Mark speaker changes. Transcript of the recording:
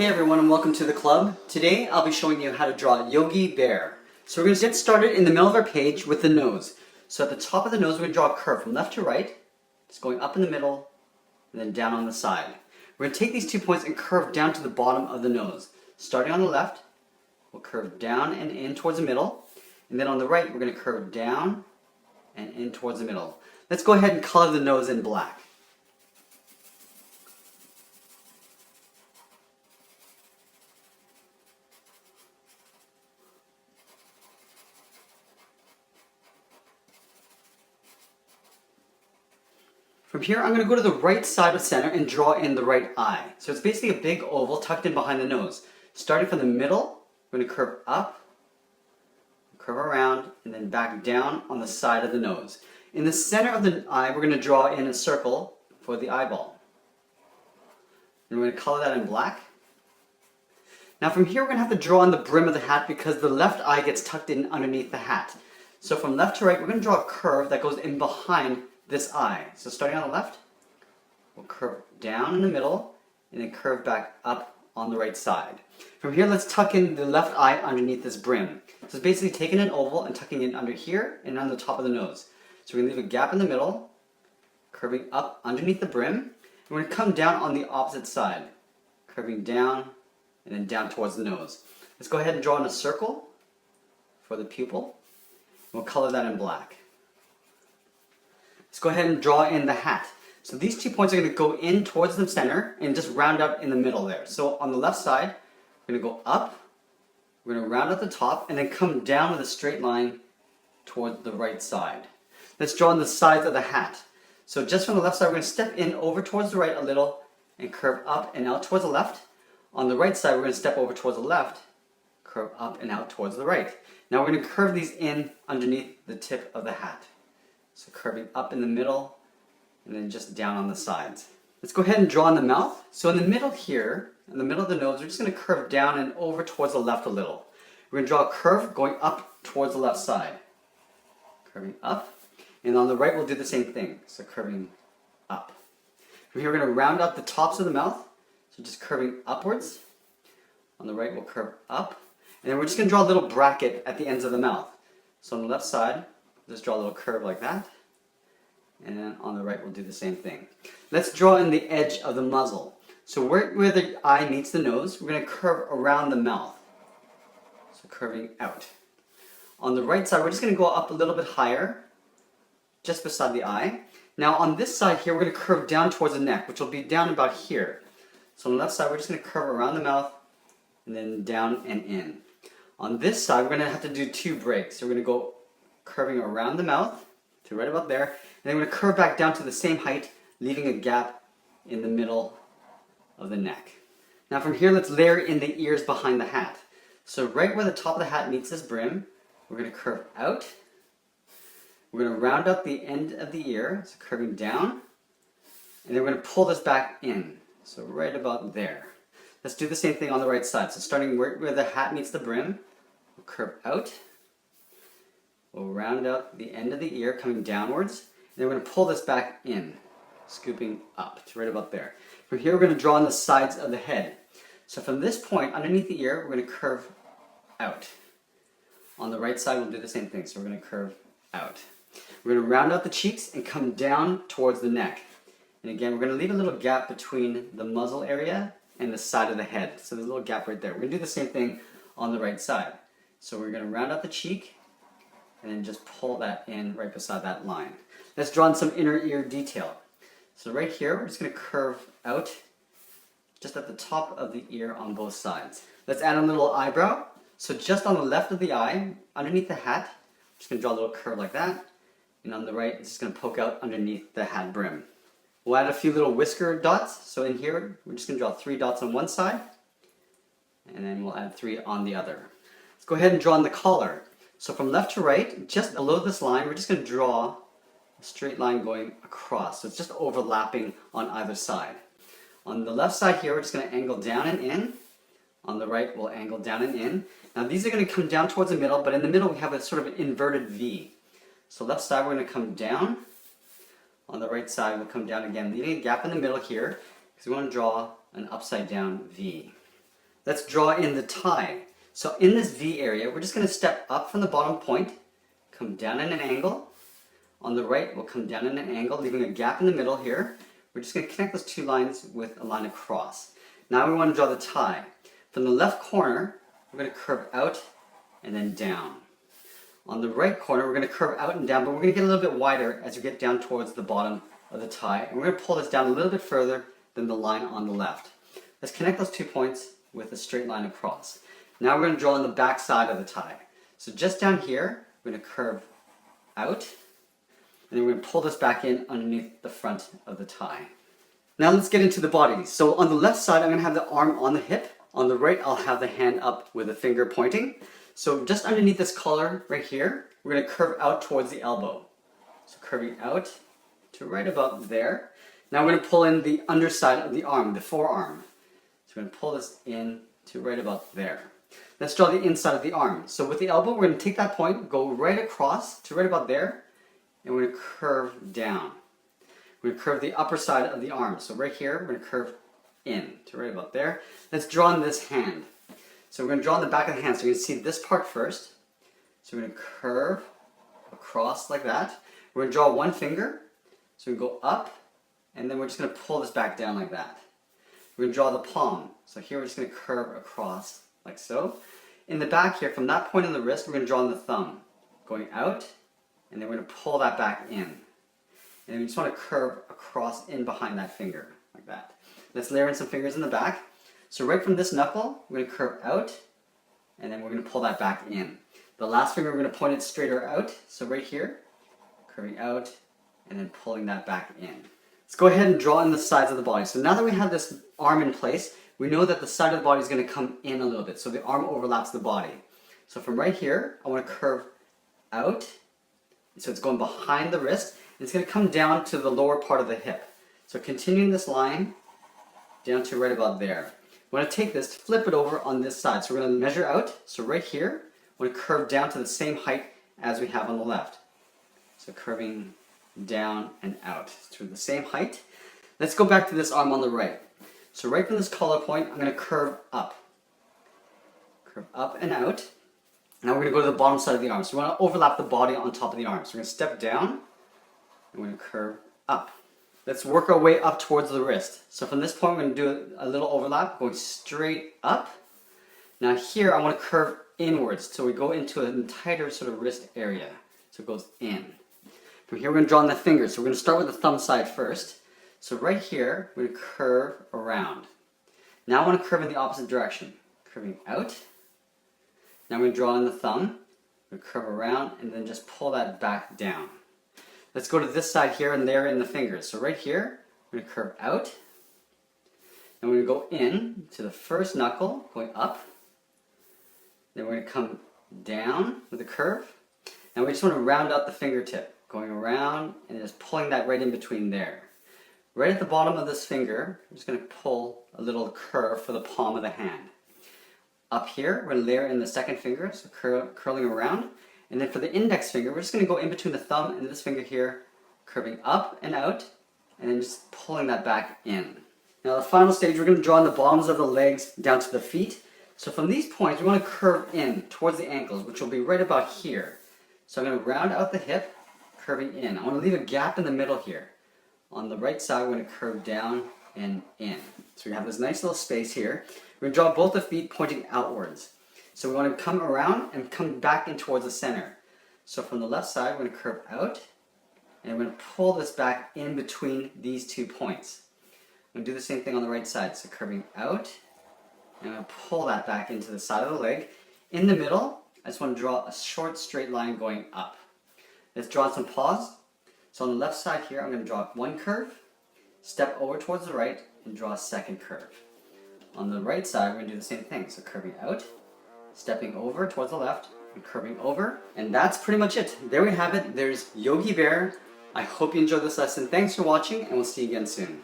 Speaker 1: Hey everyone, and welcome to the club. Today I'll be showing you how to draw Yogi Bear. So we're going to get started in the middle of our page with the nose. So at the top of the nose we're going to draw a curve from left to right, just going up in the middle and then down on the side. We're going to take these 2 points and curve down to the bottom of the nose. Starting on the left, we'll curve down and in towards the middle, and then on the right we're going to curve down and in towards the middle. Let's go ahead and color the nose in black. From here, I'm going to go to the right side of center and draw in the right eye. So it's basically a big oval tucked in behind the nose. Starting from the middle, we're going to curve up, curve around, and then back down on the side of the nose. In the center of the eye, we're going to draw in a circle for the eyeball. And we're going to color that in black. Now from here, we're going to have to draw on the brim of the hat because the left eye gets tucked in underneath the hat. So from left to right, we're going to draw a curve that goes in behind this eye. So starting on the left, we'll curve down in the middle and then curve back up on the right side. From here, let's tuck in the left eye underneath this brim. So it's basically taking an oval and tucking it under here and on the top of the nose. So we're going to leave a gap in the middle, curving up underneath the brim, and we're going to come down on the opposite side, curving down and then down towards the nose. Let's go ahead and draw in a circle for the pupil. We'll color that in black. Let's go ahead and draw in the hat. So these 2 points are going to go in towards the center and just round up in the middle there. So on the left side, we're going to go up, we're going to round at the top, and then come down with a straight line towards the right side. Let's draw on the sides of the hat. So just from the left side, we're going to step in over towards the right a little and curve up and out towards the left. On the right side, we're going to step over towards the left, curve up and out towards the right. Now we're going to curve these in underneath the tip of the hat. So curving up in the middle and then just down on the sides. Let's go ahead and draw in the mouth. So in the middle here, in the middle of the nose, we're just going to curve down and over towards the left a little. We're going to draw a curve going up towards the left side. Curving up. And on the right we'll do the same thing. So curving up. From here we're going to round out the tops of the mouth. So just curving upwards. On the right we'll curve up. And then we're just going to draw a little bracket at the ends of the mouth. So on the left side, just draw a little curve like that. And then on the right we'll do the same thing. Let's draw in the edge of the muzzle. So where the eye meets the nose, we're going to curve around the mouth. So curving out. On the right side, we're just going to go up a little bit higher, just beside the eye. Now on this side here, we're going to curve down towards the neck, which will be down about here. So on the left side, we're just going to curve around the mouth and then down and in. On this side, we're going to have to do 2 breaks. So we're going to go curving around the mouth to right about there, and then we're going to curve back down to the same height, leaving a gap in the middle of the neck. Now from here, let's layer in the ears behind the hat. So right where the top of the hat meets this brim, we're going to curve out. We're going to round out the end of the ear, so curving down, and then we're going to pull this back in, so right about there. Let's do the same thing on the right side. So starting where the hat meets the brim, we'll curve out. We'll round out the end of the ear coming downwards, and then we're going to pull this back in, scooping up to right about there. From here, we're going to draw on the sides of the head. So from this point, underneath the ear, we're going to curve out. On the right side, we'll do the same thing. So we're going to curve out. We're going to round out the cheeks and come down towards the neck. And again, we're going to leave a little gap between the muzzle area and the side of the head. So there's a little gap right there. We're going to do the same thing on the right side. So we're going to round out the cheek and then just pull that in right beside that line. Let's draw in some inner ear detail. So right here, we're just going to curve out just at the top of the ear on both sides. Let's add a little eyebrow. So just on the left of the eye, underneath the hat, I'm just going to draw a little curve like that. And on the right, it's just going to poke out underneath the hat brim. We'll add a few little whisker dots. So in here, we're just going to draw 3 dots on one side, and then we'll add 3 on the other. Let's go ahead and draw in the collar. So from left to right, just below this line, we're just going to draw a straight line going across. So it's just overlapping on either side. On the left side here, we're just going to angle down and in. On the right, we'll angle down and in. Now these are going to come down towards the middle, but in the middle we have a sort of an inverted V. So left side, we're going to come down. On the right side, we'll come down again, leaving a gap in the middle here, because we want to draw an upside down V. Let's draw in the tie. So in this V area, we're just going to step up from the bottom point, come down in an angle. On the right, we'll come down in an angle, leaving a gap in the middle here. We're just going to connect those two lines with a line across. Now we want to draw the tie. From the left corner, we're going to curve out and then down. On the right corner, we're going to curve out and down, but we're going to get a little bit wider as we get down towards the bottom of the tie. And we're going to pull this down a little bit further than the line on the left. Let's connect those 2 points with a straight line across. Now we're going to draw on the back side of the tie. So just down here, we're going to curve out, and then we're going to pull this back in underneath the front of the tie. Now let's get into the body. So on the left side, I'm going to have the arm on the hip. On the right, I'll have the hand up with the finger pointing. So just underneath this collar right here, we're going to curve out towards the elbow. So curving out to right about there. Now we're going to pull in the underside of the arm, the forearm. So we're going to pull this in to right about there. Let's draw the inside of the arm. So with the elbow, we're going to take that point, go right across to right about there, and we're going to curve down. We're going to curve the upper side of the arm. So right here, we're going to curve in to right about there. Let's draw on this hand. So we're going to draw on the back of the hand. So you can see this part first. So we're going to curve across like that. We're going to draw one finger. So we go up, and then we're just going to pull this back down like that. We're going to draw the palm. So here we're just going to curve across like so. In the back here, from that point on the wrist, we're going to draw on the thumb. Going out, and then we're going to pull that back in. And we just want to curve across in behind that finger, like that. Let's layer in some fingers in the back. So right from this knuckle, we're going to curve out, and then we're going to pull that back in. The last finger, we're going to point it straighter out. So right here, curving out, and then pulling that back in. Let's go ahead and draw in the sides of the body. So now that we have this arm in place, we know that the side of the body is going to come in a little bit. So the arm overlaps the body. So from right here, I want to curve out. So it's going behind the wrist. It's going to come down to the lower part of the hip. So continuing this line down to right about there. We want to take this, flip it over on this side. So we're going to measure out. So right here, we want to curve down to the same height as we have on the left. So curving down and out to the same height. Let's go back to this arm on the right. So right from this collar point, I'm going to curve up. Curve up and out. Now we're going to go to the bottom side of the arm. So we want to overlap the body on top of the arm. So we're going to step down. And we're going to curve up. Let's work our way up towards the wrist. So from this point, we're going to do a little overlap, going straight up. Now here, I want to curve inwards. So we go into a tighter sort of wrist area. So it goes in. From here, we're going to draw on the fingers. So we're going to start with the thumb side first. So right here, we're going to curve around. Now I want to curve in the opposite direction. Curving out. Now we're going to draw on the thumb. We're going to curve around and then just pull that back down. Let's go to this side here and there in the fingers. So right here, we're going to curve out. And we're going to go in to the first knuckle, going up. Then we're going to come down with a curve. And we just want to round out the fingertip, going around and just pulling that right in between there. Right at the bottom of this finger, I'm just going to pull a little curve for the palm of the hand. Up here, we're going to layer in the second finger, so curling around. And then for the index finger, we're just going to go in between the thumb and this finger here, curving up and out, and then just pulling that back in. Now the final stage, we're going to draw on the bottoms of the legs down to the feet. So from these points, we want to curve in towards the ankles, which will be right about here. So I'm going to round out the hip, curving in. I want to leave a gap in the middle here. On the right side, we're going to curve down and in. So we have this nice little space here. We're going to draw both the feet pointing outwards. So we want to come around and come back in towards the center. So from the left side, we're going to curve out, and we're going to pull this back in between these 2 points. I'm going to do the same thing on the right side. So curving out, and I'm going to pull that back into the side of the leg. In the middle, I just want to draw a short straight line going up. Let's draw some paws. So on the left side here, I'm going to draw one curve, step over towards the right, and draw a second curve. On the right side, we're going to do the same thing. So curving out, stepping over towards the left, and curving over. And that's pretty much it. There we have it. There's Yogi Bear. I hope you enjoyed this lesson. Thanks for watching, and we'll see you again soon.